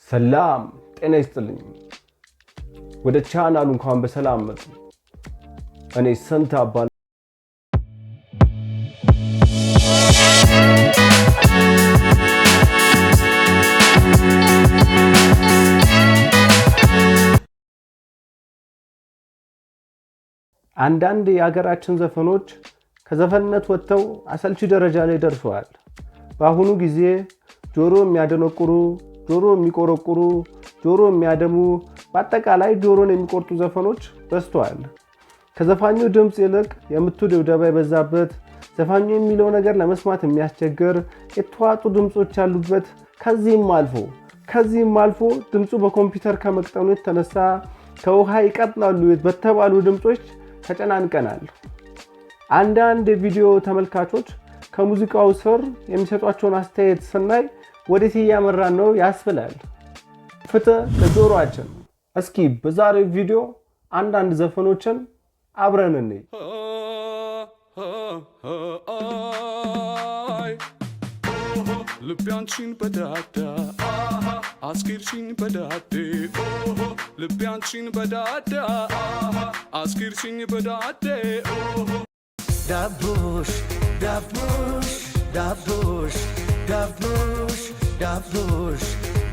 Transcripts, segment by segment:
ሰላም ጤና ይስጥልኝ ወደ ቻናሉ እንኳን በሰላም መጡ እኔ ሰንታ አባል አንዳንድ የሀገራችን ዘፈኖች ከዘፈንነት ወጥተው አሰልቺ ደረጃ ላይ ደርሰዋል በአሁኑ ጊዜ ጆሮ የሚያደነቁሩ ጆሮ የሚቆረቁሩ ጆሮ የሚያደሙ በአጠቃላይ ጆሮን የሚቆርጡ ዘፈኖች በዝተዋል ከዘፋኙ ድምጽ ይልቅ የምቱ ድብደባ የበዛበት ዘፋኙ የሚለው ነገር ለመስማት የሚያስቸግር የተዋጡ ድምጾች ያሉበት ከዚህም አልፎ ድምጹ በኮምፒውተር ከመቅጠኑ የተነሳ ከውሃ ይቀጥላሉ በተባሉ ድምጾች ተጨናንቀናል አንዳንድ ቪዲዮ ተመልካቾች ከሙዚቃው ስር የሚሰጧቸውን አስተያየት ስናይ ወዴት ያመራን ነው ያስብላል ፍትህ ለጆሮአችን እስኪ በዛሬው ቪዲዮ አንዳንድ ዘፈኖችን አብረን እንይ ልቢያንቺን በዳዳ አስኪርሽኝ በዳዴ ልቢያንቺን በዳዳ አስኪርሽኝ በዳዴ ዳቦሽ ዳቦሽ ዳቦሽ ዳቦሽ ዳቦሽ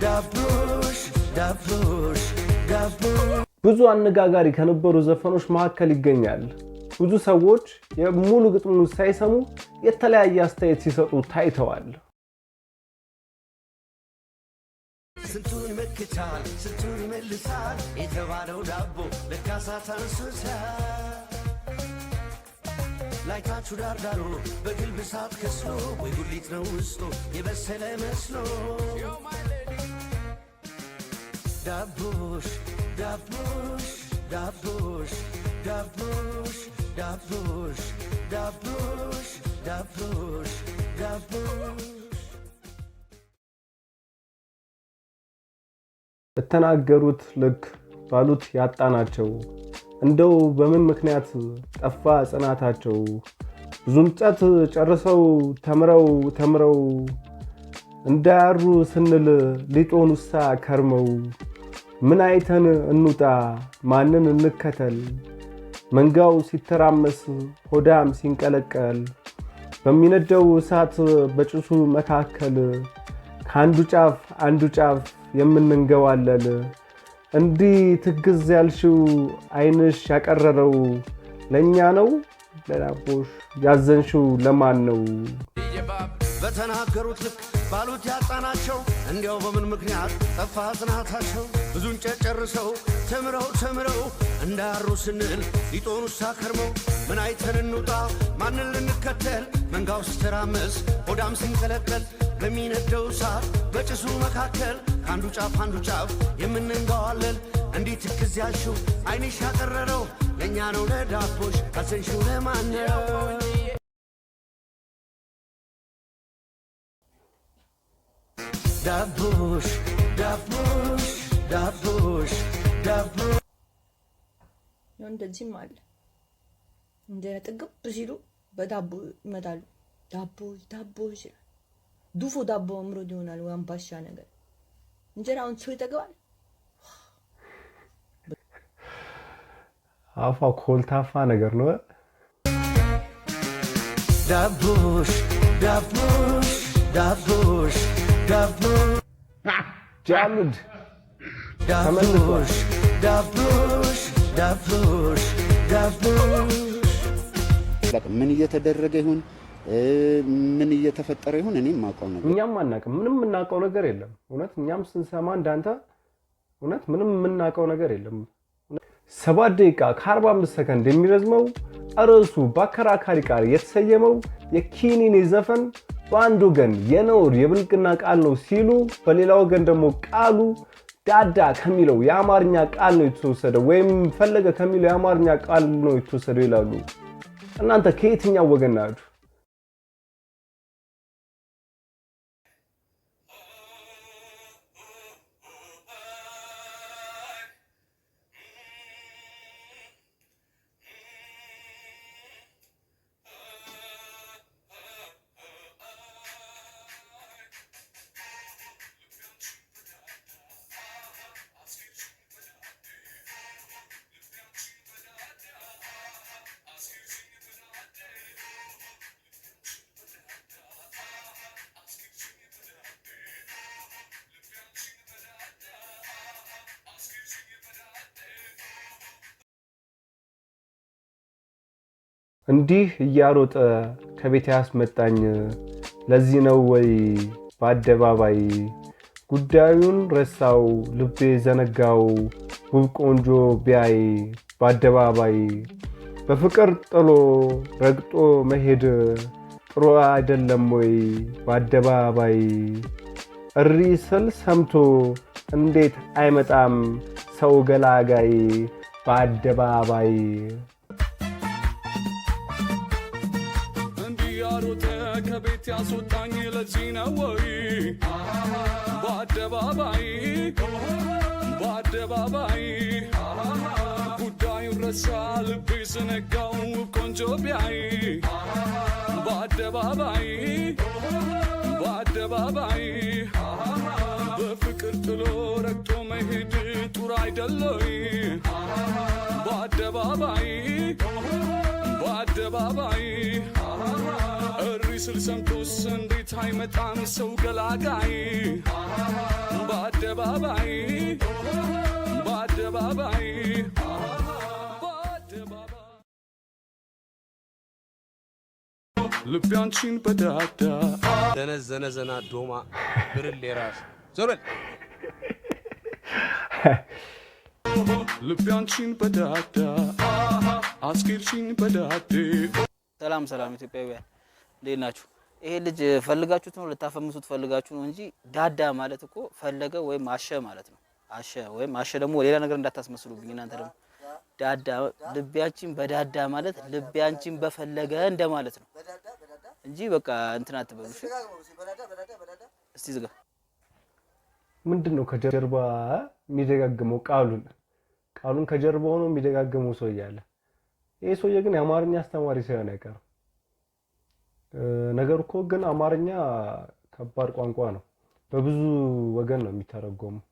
ዳቦሽ ዳቦሽ ዳቦሽ ብዙ አነጋጋሪ ከነበሩ ዘፈኖች መካከል ይገኛል ብዙ ሰዎች የሙሉ ግጥሙን ሳይሰሙ የተለያየ አስተያየት ሲሰጡ ታይተዋል ስንቱን መክቻል ስንቱን ይመልሳል የተባለው ዳቦ ለካሳት አንስቷል ላይታችሁ ዳርዳሩ በግልብ ሳት ከስሎ ወይ ጉሊት ነው ውስጡ የበሰለ መስሎ ዳቦሽ ዳቦሽ ዳቦሽ ዳቦሽ ዳቦሽ ዳቦሽ ዳቦሽ ዳቦሽ የተናገሩት ልክ ባሉት ያጣናቸው እንደው በምን ምክንያት ጠፋ ጽናታቸው ብዙም ጸት ጨርሰው ተምረው እንዳያሩ ስንል ሊጦኑሳ ከርመው ምን አይተን እንውጣ ማንን እንከተል መንጋው ሲተራመስ ሆዳም ሲንቀለቀል በሚነደው እሳት በጭሱ መካከል ከአንዱ ጫፍ አንዱ ጫፍ የምንንገዋለል እንዲህ ትግዝ ያልሽው አይንሽ ያቀረረው ለኛ ነው ለዳቦሽ ያዘንሽው ለማን ነው በተናገሩት ልክ ባሉት ያጣናቸው እንዲያው በምን ምክንያት ጠፋ ጽናታቸው ብዙን ጨርሰው ተምረው እንዳሩ ስንል ሊጦኑሳ ከርመው ምን አይተን እንውጣ ማንን ልንከተል መንጋው ሲተራመስ ሆዳም ሲንቀለቀል በሚነደው እሳት በጭሱ መካከል ከአንዱ ጫፍ የምንንገዋለል እንዲህ ትክዝ ያልሽው አይንሽ ያቀረረው ለእኛ ነው ለዳቦሽ ያዘንሽው ለማን ነው ዳቦሽ ዳቦሽ ዳቦሽ ዳቦሽ ነው እንደዚህም አለ እንደ ጥግብ ሲሉ በዳቦ ይመጣሉ ዳቦሽ ዱፎ ዳቦ አምሮ ይሆናል ወይ አምባሻ ነገር እንጀራውን ሰው ይጠግባል አፋ ኮልታፋ ነገር ነው ዳቦሽ ዳቦሽ ዳቦሽ ዳቦሽ ጃምድ ዳቦሽ ዳቦሽ ዳቦሽ ዳቦሽ ምን እየተደረገ ይሁን ምን እየተፈጠረ ይሁን እኔም ማውቀው ነገር እኛም አናውቅም ምንም እናውቀው ነገር የለም እውነት እኛም ስንሰማ እንዳንተ እውነት ምንም እናውቀው ነገር የለም 7 ደቂቃ ከ45 ሰከንድ የሚረዝመው ርዕሱ በአከራካሪ ቃል የተሰየመው የኪኒኔ ዘፈን በአንድ ወገን የነውር የብልግና ቃል ነው ሲሉ በሌላ ወገን ደግሞ ቃሉ ዳዳ ከሚለው የአማርኛ ቃል ነው የተወሰደው ወይም ፈለገ ከሚለው የአማርኛ ቃል ነው የተወሰደው ይላሉ እናንተ ከየትኛው ወገን ናችሁ እንዲህ እያሮጠ ከቤት ያስመጣኝ ለዚህ ነው ወይ በአደባባይ ጉዳዩን ረሳው ልቤ ዘነጋው ውብ ቆንጆ ቢያይ በአደባባይ በፍቅር ጥሎ ረግጦ መሄድ ጥሩ አይደለም ወይ በአደባባይ እሪ ስል ሰምቶ እንዴት አይመጣም ሰው ገላጋይ በአደባባይ እንዲያሮጠ ከቤት ያስወጣኝ ለዚህ ነው ወይ በአደባባይ ጉዳዩን ረሳ ልቤ ዘነጋው ቆንጆ ቢያይ በአደባባይ በፍቅር ጥሎ ረግጦ መሄድ ጡር አይደለይ በአደባባይ እሪ ስል ሰምቶስ እንዴት አይመጣም ሰው ገላጋይ በአደባባይ ልቤ አንቺን በዳዳ ዘነዘና ዶማ ብርሌ ራስ ዞርበል ልቤ አንቺን በዳዳ አስኬድሽኝ በዳዴ። ሰላም ኢትዮጵያውያን እንዴት ናችሁ? ይሄ ልጅ ፈልጋችሁት ነው ልታፈምሱት ፈልጋችሁ ነው እንጂ ዳዳ ማለት እኮ ፈለገ ወይም አሸ ማለት ነው። አሸ ደግሞ ሌላ ነገር እንዳታስመስሉብኝ እናንተ ደግሞ ዳዳ ልቤያችን በዳዳ ማለት ልቤያችን በፈለገ እንደማለት ነው እንጂ በቃ እንትን አትበሉ። እስቲ ዝጋ። ምንድነው ከጀርባ የሚደጋግመው ቃሉን ከጀርባ ሆኖ የሚደጋግመው ሰው እያለ ይሄ ሰውዬ ግን የአማርኛ አስተማሪ ሳይሆን አይቀርም። ነገር እኮ ግን አማርኛ ከባድ ቋንቋ ነው። በብዙ ወገን ነው የሚተረጎመው።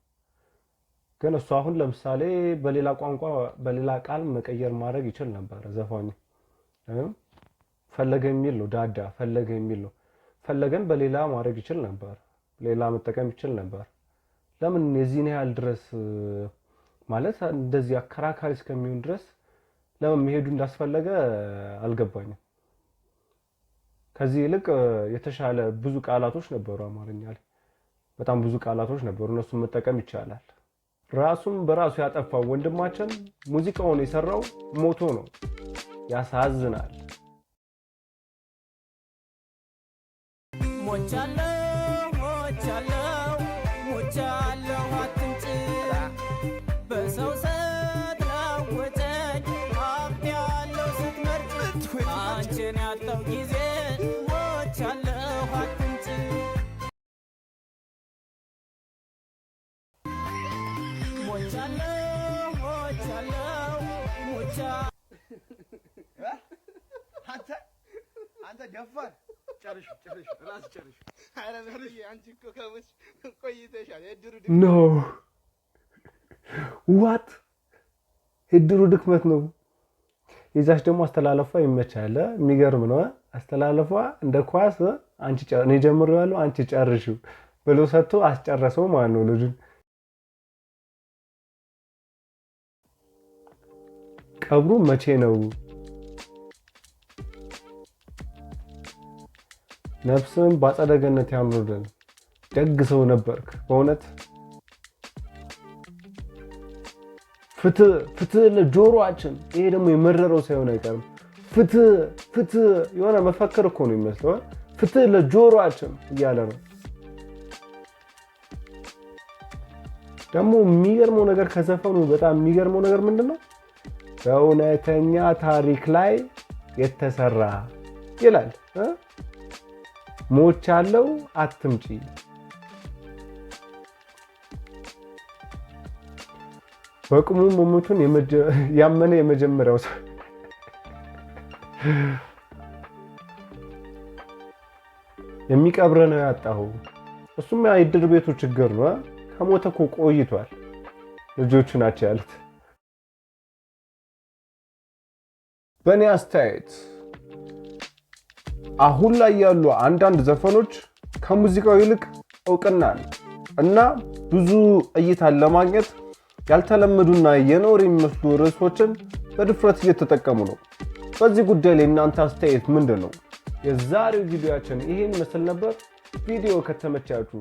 ግን እሱ አሁን ለምሳሌ በሌላ ቋንቋ በሌላ ቃል መቀየር ማድረግ ይችል ነበር ዘፋኙ። ፈለገ የሚል ነው ዳዳ ፈለገ የሚል ነው። ፈለገን በሌላ ማድረግ ይችል ነበር፣ ሌላ መጠቀም ይችል ነበር። ለምን የዚህን ያህል ድረስ ማለት እንደዚህ አከራካሪ እስከሚሆን ድረስ ለምን መሄዱ እንዳስፈለገ አልገባኝም። ከዚህ ይልቅ የተሻለ ብዙ ቃላቶች ነበሩ አማርኛ ላይ፣ በጣም ብዙ ቃላቶች ነበሩ፣ እነሱን መጠቀም ይቻላል። ራሱን በራሱ ያጠፋው ወንድማችን ሙዚቃውን የሰራው ሞቶ ነው። ያሳዝናል። ሞቻለው አትምጭ በሰው ስትለውጠኝ ሀብት ያለው ስትመርጥ አንቺን ያጣው ጊዜ ሞቻለው አትምጭ አንተ ደፋር ጨርሽ ራስ ጨርሽ። አረ ለርይ አንቺ እኮ ከመች ቆይተሻል። ኖ ዋት የድሩ ድክመት ነው። የዛች ደግሞ አስተላለፏ ይመቻል። የሚገርም ነው አስተላለፏ። እንደ ኳስ አንቺ እኔ ጀምሬዋለሁ አንቺ ጨርሺው ብሎ ሰጥቶ አስጨረሰው ማለት ነው ልጁን። ቀብሩ መቼ ነው? ነፍስን በአጸደ ገነት ያኑርልን። ደግ ሰው ነበርክ በእውነት። ፍትህ ለጆሮአችን። ይሄ ደግሞ የመረረው ሳይሆን አይቀርም። ፍትህ የሆነ መፈክር እኮ ነው የሚመስለው። ፍትህ ለጆሮአችን እያለ ነው። ደግሞ የሚገርመው ነገር ከዘፈኑ በጣም የሚገርመው ነገር ምንድነው? በእውነተኛ ታሪክ ላይ የተሰራ ይላል። ሞቻለው አትምጪ። በቁሙ መሞቱን ያመነ የመጀመሪያው ሰው የሚቀብረ ነው ያጣው። እሱም የድር ቤቱ ችግር ነው። ከሞተ እኮ ቆይቷል። ልጆቹ ናቸው ያሉት። በእኔ አስተያየት አሁን ላይ ያሉ አንዳንድ ዘፈኖች ከሙዚቃው ይልቅ እውቅናን እና ብዙ እይታን ለማግኘት ያልተለመዱና የኖር የሚመስሉ ርዕሶችን በድፍረት እየተጠቀሙ ነው። በዚህ ጉዳይ ላይ እናንተ አስተያየት ምንድነው? የዛሬው ቪዲዮአችን ይሄን መስል ነበር። ቪዲዮ ከተመቻችሁ